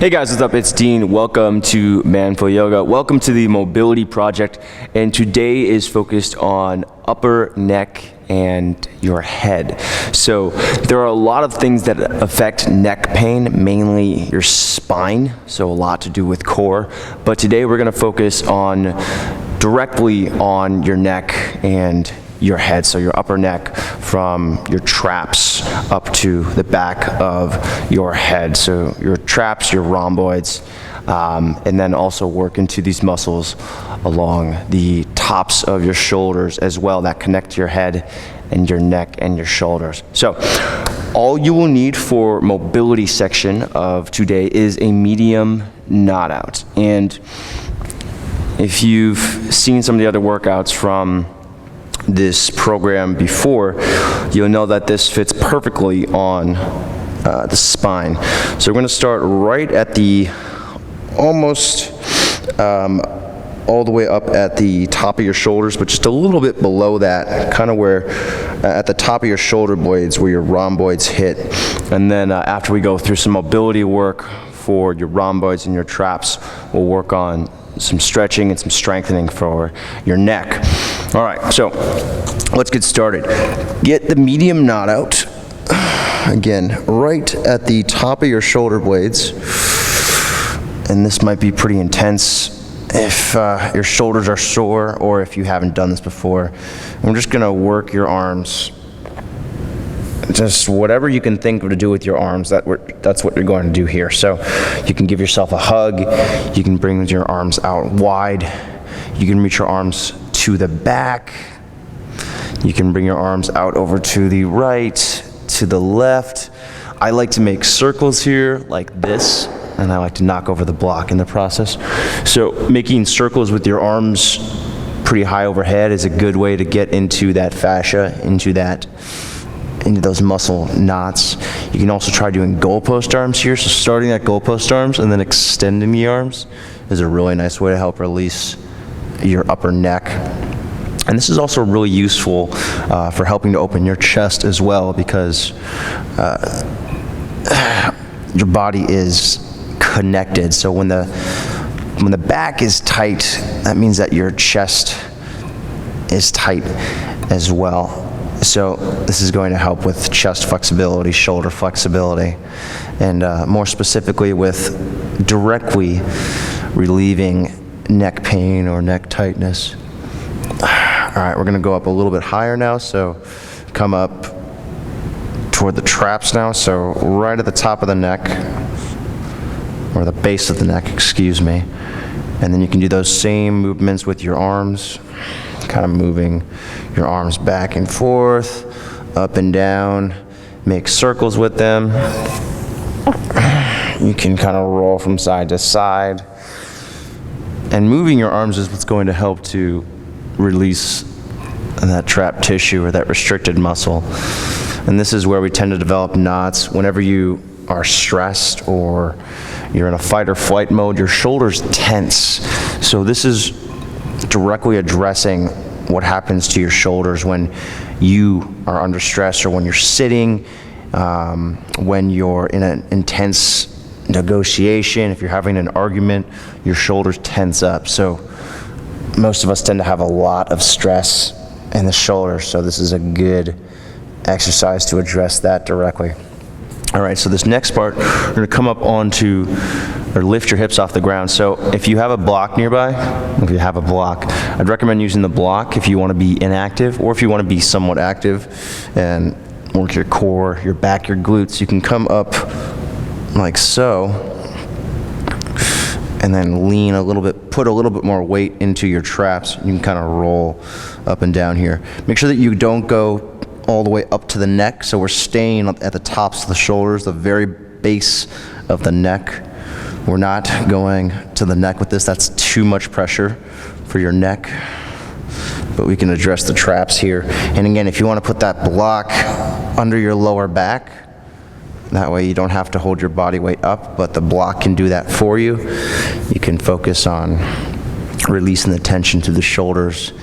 Hey guys, what's up? It's Dean. Welcome to ManFlowYoga. Welcome to the Mobility Project. And today is focused on upper neck and your head. So there are a lot of things that affect neck pain, mainly your spine, so a lot to do with core. But today we're going to focus directly on your neck and your head, so your upper neck from your traps up to the back of your head. So your traps, your rhomboids, and then also work into these muscles along the tops of your shoulders as well that connect to your head and your neck and your shoulders. So all you will need for mobility section of today is a medium KnotOut. And if you've seen some of the other workouts from this program before, you'll know that this fits perfectly on the spine. So we're going to start right at the almost all the way up at the top of your shoulders, but just a little bit below that, kind of where at the top of your shoulder blades where your rhomboids hit. And then after we go through some mobility work for your rhomboids and your traps, we'll work on some stretching and some strengthening for your neck. All right, so let's get started. Get the medium KnotOut. Again, right at the top of your shoulder blades. And this might be pretty intense if your shoulders are sore or if you haven't done this before. And we're just gonna work your arms. Just whatever you can think of to do with your arms, that's what you're going to do here. So you can give yourself a hug, you can bring your arms out wide, you can reach your arms to the back, you can bring your arms out over to the right, to the left. I like to make circles here like this, and I like to knock over the block in the process. So making circles with your arms pretty high overhead is a good way to get into that fascia, into those muscle knots. You can also try doing goalpost arms here. So starting at goalpost arms and then extending the arms is a really nice way to help release your upper neck. And this is also really useful for helping to open your chest as well, because your body is connected. So when the back is tight, that means that your chest is tight as well. So this is going to help with chest flexibility, shoulder flexibility, and more specifically with directly relieving neck pain or neck tightness. All right, we're going to go up a little bit higher now. So come up toward the traps now. So right at the top of the neck, or the base of the neck, excuse me. And then you can do those same movements with your arms, kind of moving your arms back and forth, up and down, make circles with them. You can kind of roll from side to side. And moving your arms is what's going to help to release that trapped tissue or that restricted muscle. And this is where we tend to develop knots. Whenever you are stressed or you're in a fight or flight mode, your shoulders tense. So this is directly addressing what happens to your shoulders when you are under stress, or when you're sitting, when you're in an intense negotiation, if you're having an argument, your shoulders tense up. So most of us tend to have a lot of stress in the shoulders, so this is a good exercise to address that directly. All right, so this next part, we're going to come up onto, or lift your hips off the ground. So if you have a block nearby, I'd recommend using the block if you want to be inactive, or if you want to be somewhat active and work your core, your back, your glutes. You can come up like so, and then lean a little bit, put a little bit more weight into your traps. You can kind of roll up and down here. Make sure that you don't go all the way up to the neck, so we're staying at the tops of the shoulders, the very base of the neck. We're not going to the neck with this. That's too much pressure for your neck, but we can address the traps here. And again, if you want to put that block under your lower back, that way you don't have to hold your body weight up, but the block can do that for you. You can focus on releasing the tension to the shoulders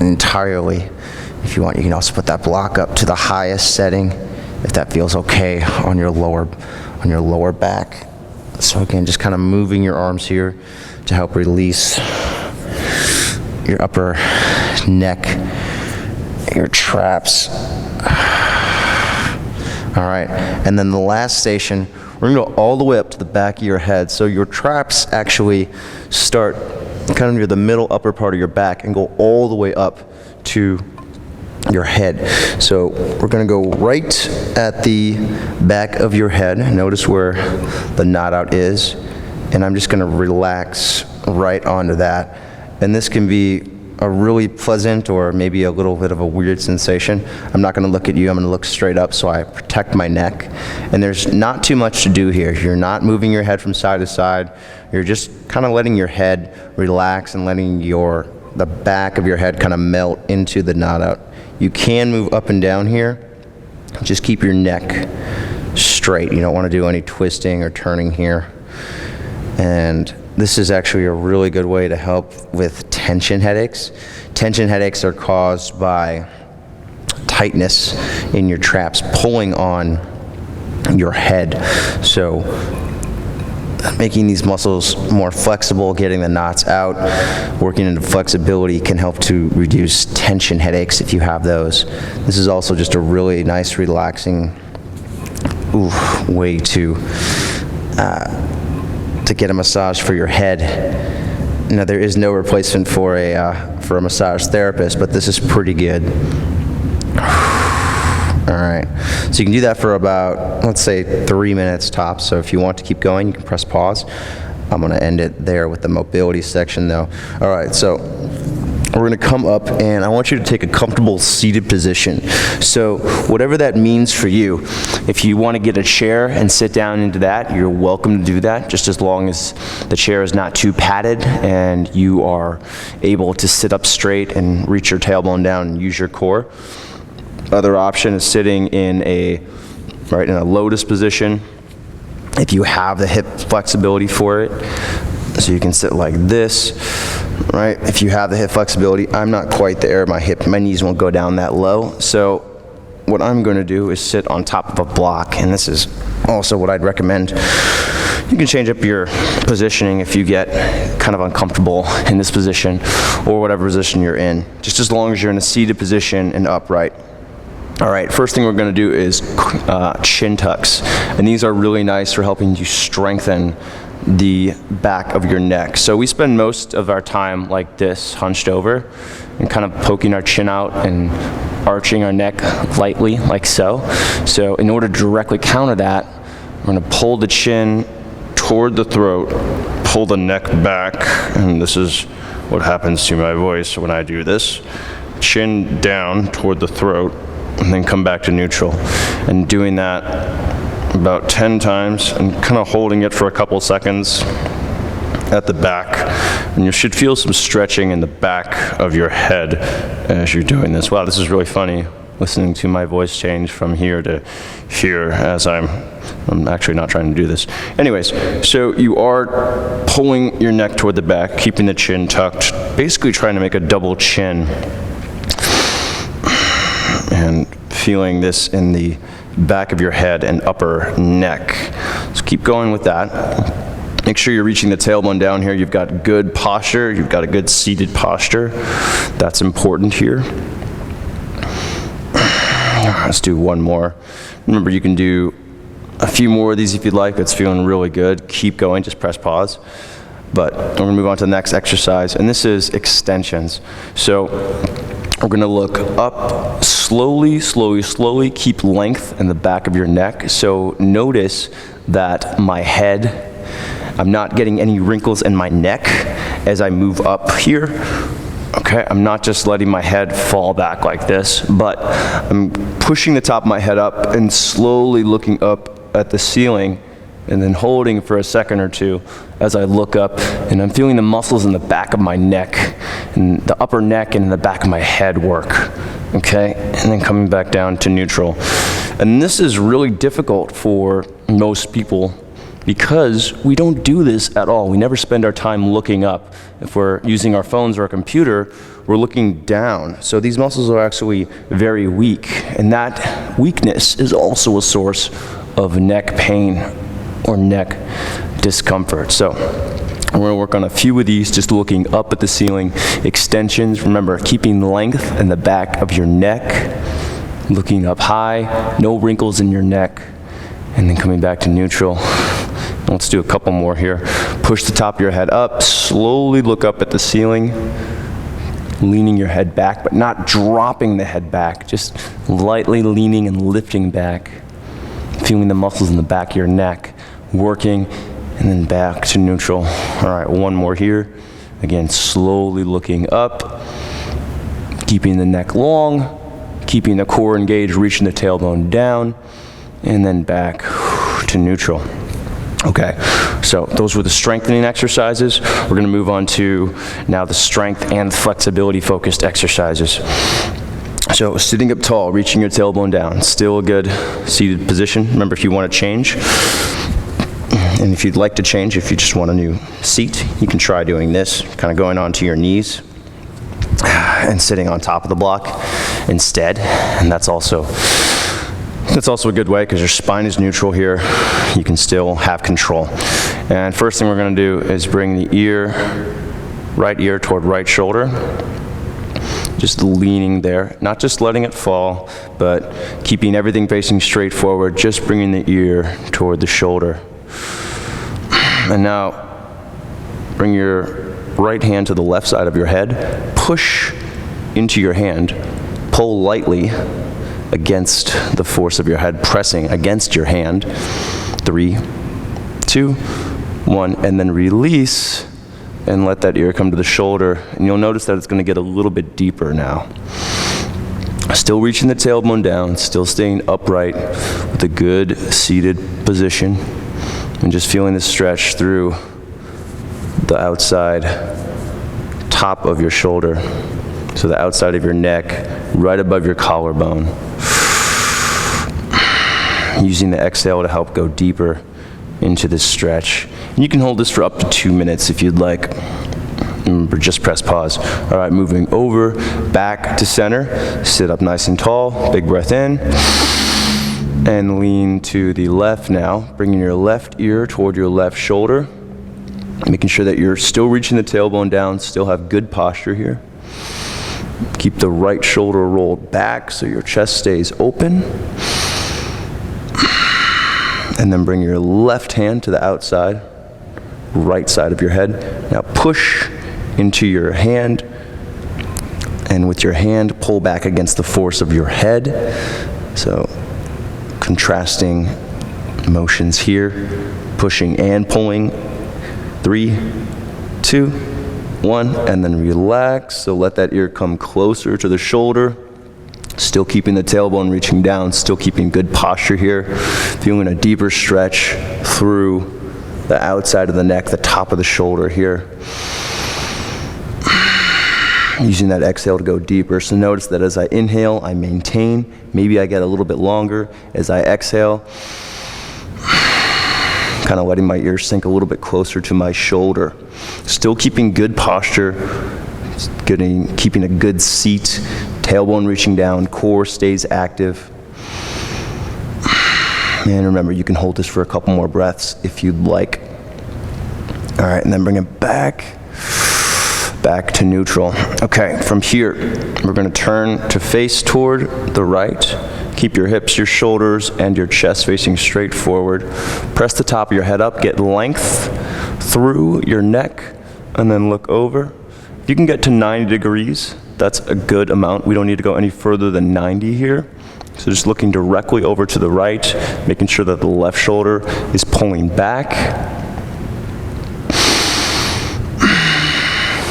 entirely. If you want, you can also put that block up to the highest setting if that feels okay on your lower back. So again, just kind of moving your arms here to help release your upper neck, your traps. All right, and then the last station, we're gonna go all the way up to the back of your head. So your traps actually start kind of near the middle upper part of your back and go all the way up to your head. So we're gonna go right at the back of your head. Notice where the KnotOut is, and I'm just gonna relax right onto that. And this can be a really pleasant or maybe a little bit of a weird sensation. I'm not gonna look at you, I'm gonna look straight up so I protect my neck. And there's not too much to do here. You're not moving your head from side to side. You're just kind of letting your head relax and letting the back of your head kind of melt into the KnotOut. You can move up and down here. Just keep your neck straight. You don't wanna do any twisting or turning here. And this is actually a really good way to help with tension headaches. Tension headaches are caused by tightness in your traps pulling on your head. So making these muscles more flexible, getting the knots out, working into flexibility can help to reduce tension headaches if you have those. This is also just a really nice, relaxing way to get a massage for your head. Now, there is no replacement for a massage therapist, but this is pretty good. All right, so you can do that for about, let's say, 3 minutes tops. So if you want to keep going, you can press pause. I'm gonna end it there with the mobility section though. All right, so we're gonna come up and I want you to take a comfortable seated position. So whatever that means for you, if you wanna get a chair and sit down into that, you're welcome to do that, just as long as the chair is not too padded and you are able to sit up straight and reach your tailbone down and use your core. Other option is sitting in a lotus position, if you have the hip flexibility for it. So you can sit like this, right? If you have the hip flexibility, I'm not quite there. My knees won't go down that low. So what I'm going to do is sit on top of a block, and this is also what I'd recommend. You can change up your positioning if you get kind of uncomfortable in this position or whatever position you're in, just as long as you're in a seated position and upright. All right, first thing we're gonna do is chin tucks. And these are really nice for helping you strengthen the back of your neck. So we spend most of our time like this, hunched over, and kind of poking our chin out and arching our neck lightly, like so. So in order to directly counter that, we're gonna pull the chin toward the throat, pull the neck back, and this is what happens to my voice when I do this. Chin down toward the throat, and then come back to neutral. And doing that about 10 times and kind of holding it for a couple seconds at the back. And you should feel some stretching in the back of your head as you're doing this. Wow, this is really funny, listening to my voice change from here to here as I'm actually not trying to do this. Anyways, so you are pulling your neck toward the back, keeping the chin tucked, basically trying to make a double chin. And feeling this in the back of your head and upper neck. So keep going with that. Make sure you're reaching the tailbone down here. You've got good posture. You've got a good seated posture. That's important here. Let's do one more. Remember, you can do a few more of these if you'd like. It's feeling really good. Keep going, just press pause. But we're gonna move on to the next exercise, and this is extensions. So we're gonna look up slowly, slowly, slowly. Keep length in the back of your neck. So notice that my head, I'm not getting any wrinkles in my neck as I move up here. Okay, I'm not just letting my head fall back like this, but I'm pushing the top of my head up and slowly looking up at the ceiling and then holding for a second or two as I look up, and I'm feeling the muscles in the back of my neck and the upper neck and in the back of my head work, okay? And then coming back down to neutral. And this is really difficult for most people because we don't do this at all. We never spend our time looking up. If we're using our phones or a computer, we're looking down. So these muscles are actually very weak, and that weakness is also a source of neck pain or neck discomfort. So we're going to work on a few of these, just looking up at the ceiling. Extensions, remember, keeping length in the back of your neck, looking up high, no wrinkles in your neck, and then coming back to neutral. Let's do a couple more here. Push the top of your head up, slowly look up at the ceiling, leaning your head back, but not dropping the head back, just lightly leaning and lifting back, feeling the muscles in the back of your neck working, and then back to neutral. All right, one more here. Again, slowly looking up, keeping the neck long, keeping the core engaged, reaching the tailbone down, and then back to neutral. Okay, so those were the strengthening exercises. We're going to move on to now the strength and flexibility focused exercises. So sitting up tall, reaching your tailbone down, still a good seated position. Remember, if you want to change, and if you'd like to change, if you just want a new seat, you can try doing this, kind of going onto your knees and sitting on top of the block instead. And that's also a good way because your spine is neutral here. You can still have control. And first thing we're going to do is bring the right ear toward right shoulder. Just leaning there, not just letting it fall, but keeping everything facing straight forward, just bringing the ear toward the shoulder. And now bring your right hand to the left side of your head, push into your hand, pull lightly against the force of your head, pressing against your hand. 3, 2, 1, and then release and let that ear come to the shoulder. And you'll notice that it's going to get a little bit deeper now. Still reaching the tailbone down, still staying upright with a good seated position, and just feeling the stretch through the outside top of your shoulder. So the outside of your neck, right above your collarbone. Using the exhale to help go deeper into this stretch. And you can hold this for up to 2 minutes if you'd like. Remember, just press pause. All right, moving over, back to center. Sit up nice and tall, big breath in. And lean to the left now, bringing your left ear toward your left shoulder. Making sure that you're still reaching the tailbone down, still have good posture here. Keep the right shoulder rolled back so your chest stays open. And then bring your left hand to the outside, right side of your head. Now push into your hand, and with your hand, pull back against the force of your head. So contrasting motions here, pushing and pulling. 3, 2, 1, and then relax. So let that ear come closer to the shoulder. Still keeping the tailbone reaching down, still keeping good posture here. Feeling a deeper stretch through the outside of the neck, the top of the shoulder here. Using that exhale to go deeper. So notice that as I inhale, I maintain. Maybe I get a little bit longer. As I exhale, kind of letting my ears sink a little bit closer to my shoulder. Still keeping good posture, keeping a good seat, tailbone reaching down, core stays active. And remember, you can hold this for a couple more breaths if you'd like. All right, and then bring it back to neutral. Okay, from here, we're going to turn to face toward the right. Keep your hips, your shoulders, and your chest facing straight forward. Press the top of your head up, get length through your neck, and then look over. If you can get to 90 degrees, that's a good amount. We don't need to go any further than 90 here. So just looking directly over to the right, making sure that the left shoulder is pulling back.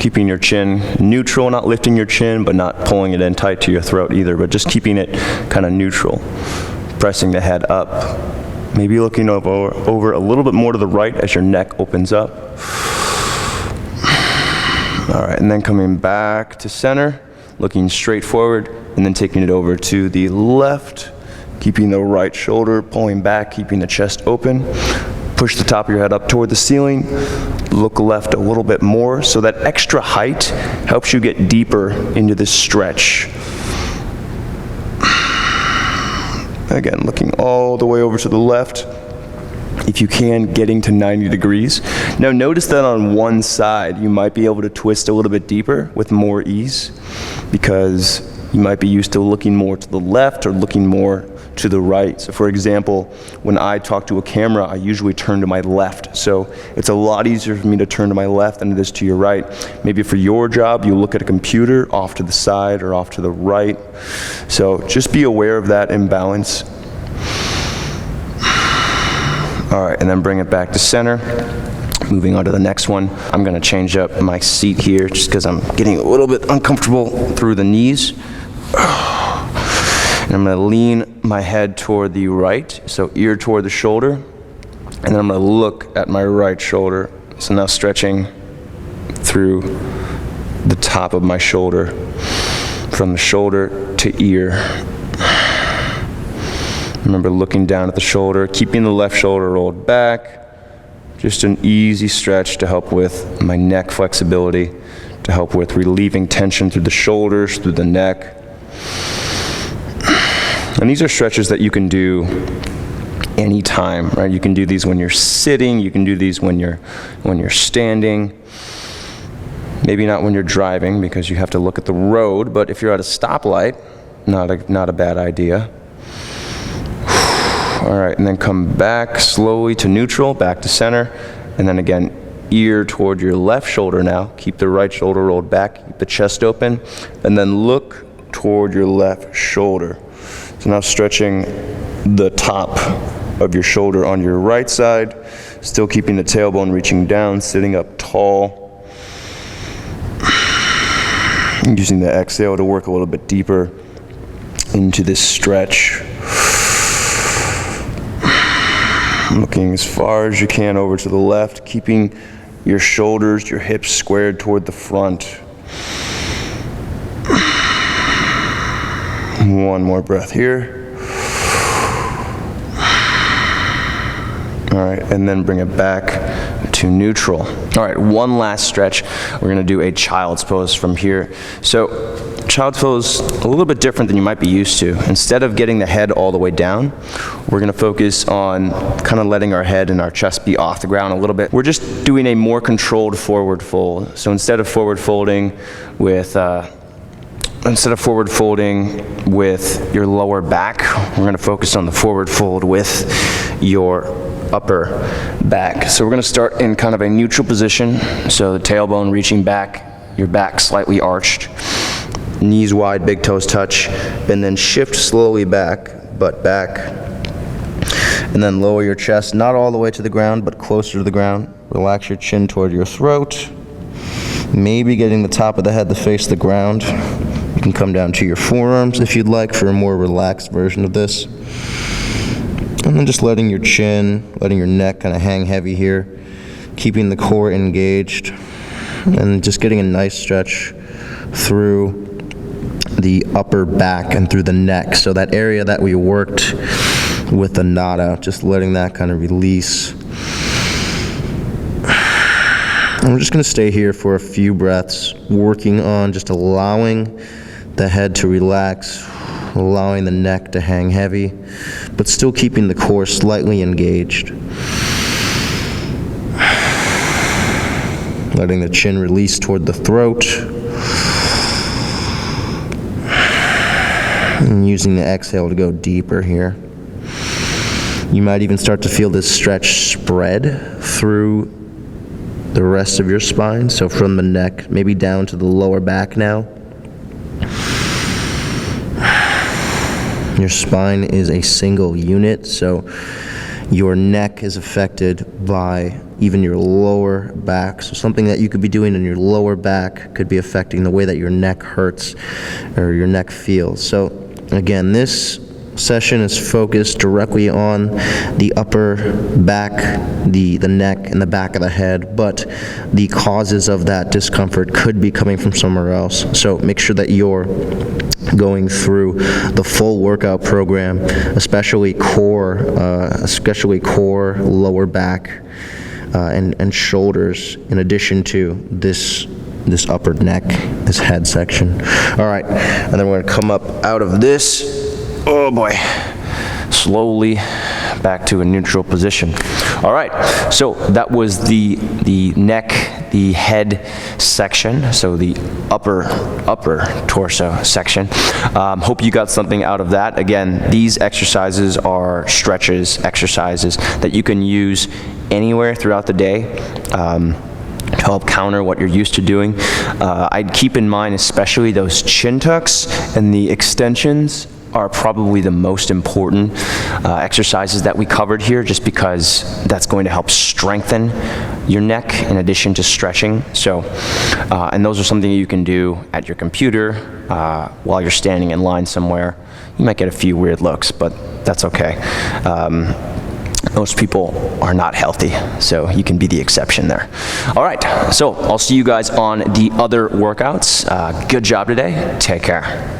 Keeping your chin neutral, not lifting your chin, but not pulling it in tight to your throat either, but just keeping it kind of neutral. Pressing the head up. Maybe looking over a little bit more to the right as your neck opens up. All right, and then coming back to center, looking straight forward, and then taking it over to the left, keeping the right shoulder pulling back, keeping the chest open. Push the top of your head up toward the ceiling. Look left a little bit more, so that extra height helps you get deeper into this stretch. Again, looking all the way over to the left. if you can, getting to 90 degrees. Now notice that on one side, you might be able to twist a little bit deeper with more ease because you might be used to looking more to the left or looking more to the right. So for example, when I talk to a camera, I usually turn to my left. So it's a lot easier for me to turn to my left than it is to your right. Maybe for your job, you look at a computer off to the side or off to the right. So just be aware of that imbalance. All right, and then bring it back to center. Moving on to the next one, I'm gonna change up my seat here just because I'm getting a little bit uncomfortable through the knees. And I'm gonna lean my head toward the right, so ear toward the shoulder, and then I'm gonna look at my right shoulder. So now stretching through the top of my shoulder, from the shoulder to ear. Remember looking down at the shoulder, keeping the left shoulder rolled back. Just an easy stretch to help with my neck flexibility, to help with relieving tension through the shoulders, through the neck. And these are stretches that you can do anytime, right? You can do these when you're sitting, you can do these when you're standing. Maybe not when you're driving because you have to look at the road, but if you're at a stoplight, not a bad idea. All right, and then come back slowly to neutral, back to center, and then again, ear toward your left shoulder now. Keep the right shoulder rolled back, keep the chest open, and then look toward your left shoulder. So now stretching the top of your shoulder on your right side, still keeping the tailbone reaching down, sitting up tall. Using the exhale to work a little bit deeper into this stretch. Looking as far as you can over to the left, keeping your shoulders, your hips squared toward the front. One more breath here. All right, and then bring it back to neutral. All right, one last stretch. We're gonna do a child's pose from here. So child's pose, a little bit different than you might be used to. Instead of getting the head all the way down, we're gonna focus on kind of letting our head and our chest be off the ground a little bit. We're just doing a more controlled forward fold. So instead of forward folding with your lower back, we're gonna focus on the forward fold with your upper back. So we're gonna start in kind of a neutral position. So the tailbone reaching back, your back slightly arched, knees wide, big toes touch, and then shift slowly back, butt back, and then lower your chest, not all the way to the ground, but closer to the ground. Relax your chin toward your throat, maybe getting the top of the head to face the ground. You can come down to your forearms if you'd like for a more relaxed version of this. And then just letting your chin, letting your neck kind of hang heavy here, keeping the core engaged, and just getting a nice stretch through the upper back and through the neck. So that area that we worked with the KnotOut, just letting that kind of release. And we're just gonna stay here for a few breaths, working on just allowing the head to relax, allowing the neck to hang heavy, but still keeping the core slightly engaged. Letting the chin release toward the throat. And using the exhale to go deeper here. You might even start to feel this stretch spread through the rest of your spine. So from the neck, maybe down to the lower back now. Your spine is a single unit, so your neck is affected by even your lower back. So something that you could be doing in your lower back could be affecting the way that your neck hurts or your neck feels. So again, this session is focused directly on the upper back, the neck, and the back of the head, but the causes of that discomfort could be coming from somewhere else. So make sure that you're going through the full workout program, especially core, lower back, and shoulders, in addition to this upper neck, this head section. All right, and then we're gonna come up out of this, oh boy, slowly back to a neutral position. All right, so that was the neck, the head section, so the upper torso section. Hope you got something out of that. Again, these exercises are exercises that you can use anywhere throughout the day to help counter what you're used to doing. I'd keep in mind especially those chin tucks and the extensions are probably the most important exercises that we covered here, just because that's going to help strengthen your neck in addition to stretching. So, and those are something you can do at your computer while you're standing in line somewhere. You might get a few weird looks, but that's okay. Most people are not healthy, so you can be the exception there. All right, so I'll see you guys on the other workouts. Good job today. Take care.